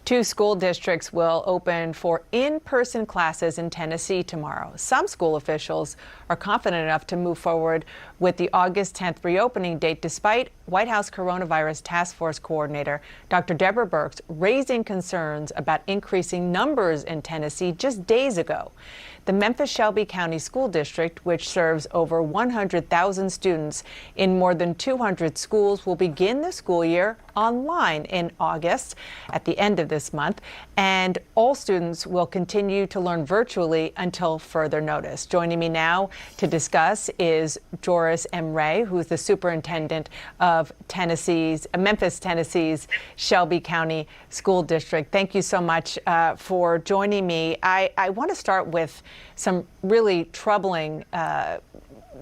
Two school districts will open for in-person classes in Tennessee tomorrow. Some school officials are confident enough to move forward with the August 10th reopening date, despite White House Coronavirus Task Force Coordinator Dr. Deborah Birx raising concerns about increasing numbers in Tennessee just days ago. The Memphis-Shelby County School District, which serves over 100,000 students in more than 200 schools, will begin the school year online in August at the end of this month, and all students will continue to learn virtually until further notice. Joining me now to discuss is Joris M. Ray, who's the superintendent of Memphis, Tennessee's Shelby County School District. Thank you so much for joining me. I want to start with some really troubling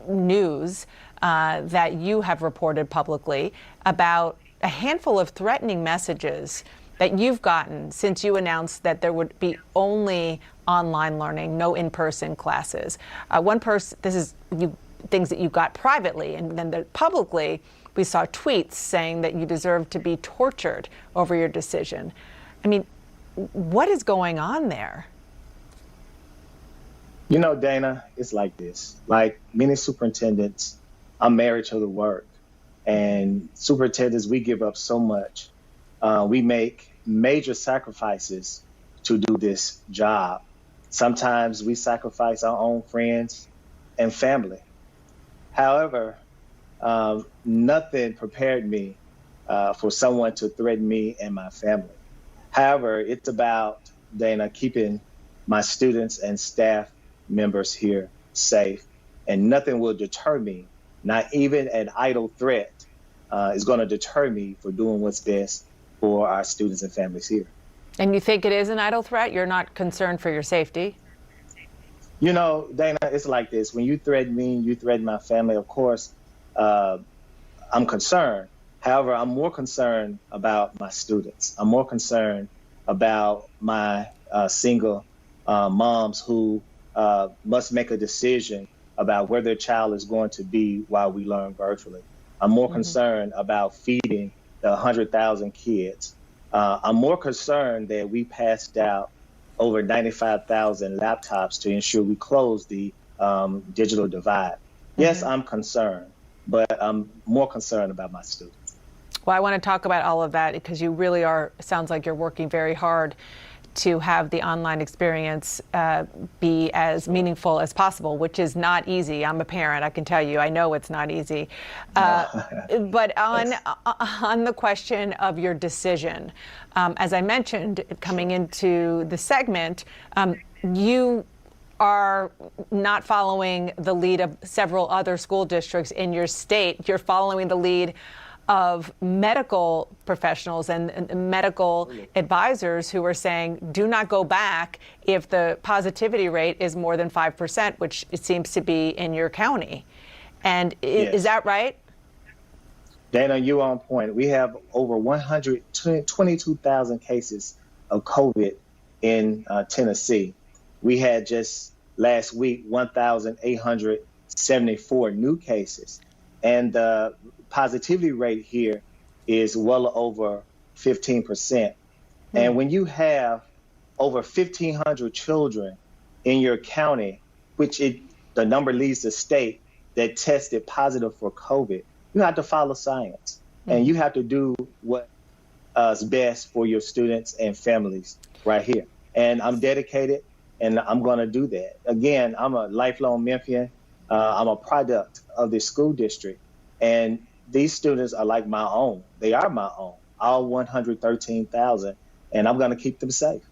news that you have reported publicly about a handful of threatening messages that you've gotten since you announced that there would be only online learning, no in-person classes. This is things that you got privately, and then publicly we saw tweets saying that you deserve to be tortured over your decision. I mean, what is going on there? You know, Dana, it's like this. Like many superintendents, I'm married to the work. And superintendents, we give up so much. We make major sacrifices to do this job. Sometimes we sacrifice our own friends and family. However, nothing prepared me for someone to threaten me and my family. However, it's about, Dana, keeping my students and staff members here safe, and nothing will deter me. Not even an idle threat is going to deter me for doing what's best for our students and families here. And you think it is an idle threat? You're not concerned for your safety? You know, Dana, it's like this. When you threaten me, you threaten my family, of course, I'm concerned. However, I'm more concerned about my students. I'm more concerned about my single moms who must make a decision about where their child is going to be while we learn virtually. I'm more concerned about feeding the 100,000 kids. I'm more concerned that we passed out over 95,000 laptops to ensure we close the digital divide. Yes, I'm concerned, but I'm more concerned about my students. Well, I want to talk about all of that because you really are, sounds like you're working very hard to have the online experience be as meaningful as possible, which is not easy. I'm a parent, I can tell you, I know it's not easy. But on the question of your decision, as I mentioned, coming into the segment, you are not following the lead of several other school districts in your state. You're following the lead of medical professionals and medical advisors who are saying, do not go back if the positivity rate is more than 5%, which it seems to be in your county. And is that right? Dana, you're on point. We have over 122,000 cases of COVID in Tennessee. We had just last week 1,874 new cases. And the positivity rate here is well over 15%. And when you have over 1,500 children in your county, which the number leads the state that tested positive for COVID, you have to follow science. And you have to do what is best for your students and families right here. And I'm dedicated, and I'm going to do that. Again, I'm a lifelong Memphian. I'm a product of the school district. And these students are like my own. They are my own, all 113,000, and I'm going to keep them safe.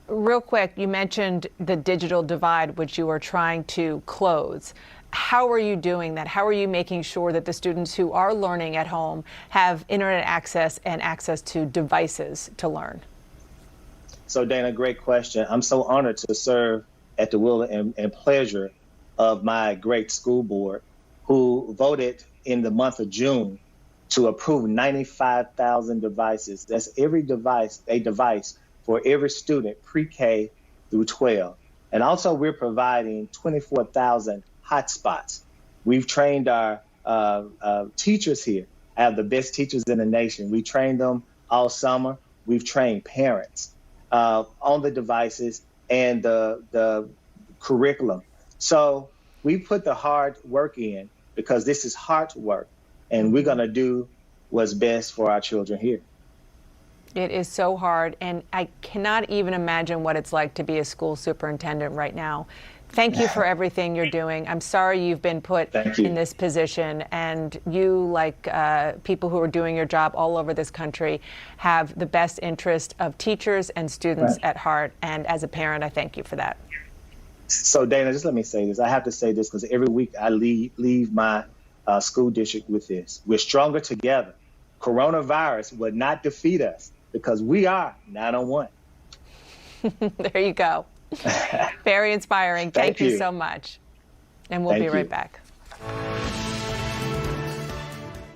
Real quick, you mentioned the digital divide, which you are trying to close. How are you doing that? How are you making sure that the students who are learning at home have internet access and access to devices to learn? So, Dana, great question. I'm so honored to serve at the will and pleasure of my great school board, who voted in the month of June to approve 95,000 devices. That's every device, a device for every student pre-K through 12. And also we're providing 24,000 hotspots. We've trained our teachers here. I have the best teachers in the nation. We trained them all summer. We've trained parents on the devices and the curriculum. So we put the hard work in because this is hard work, and we're going to do what's best for our children here. It is so hard, and I cannot even imagine what it's like to be a school superintendent right now. Thank you for everything you're doing. I'm sorry you've been put in this position, and you, like people who are doing your job all over this country, have the best interest of teachers and students at heart. And as a parent, I thank you for that. So, Dana, just let me say this. I have to say this because every week I leave my school district with this. We're stronger together. Coronavirus will not defeat us because we are 9-on-1. There you go. Very inspiring. Thank you so much. And we'll be right back.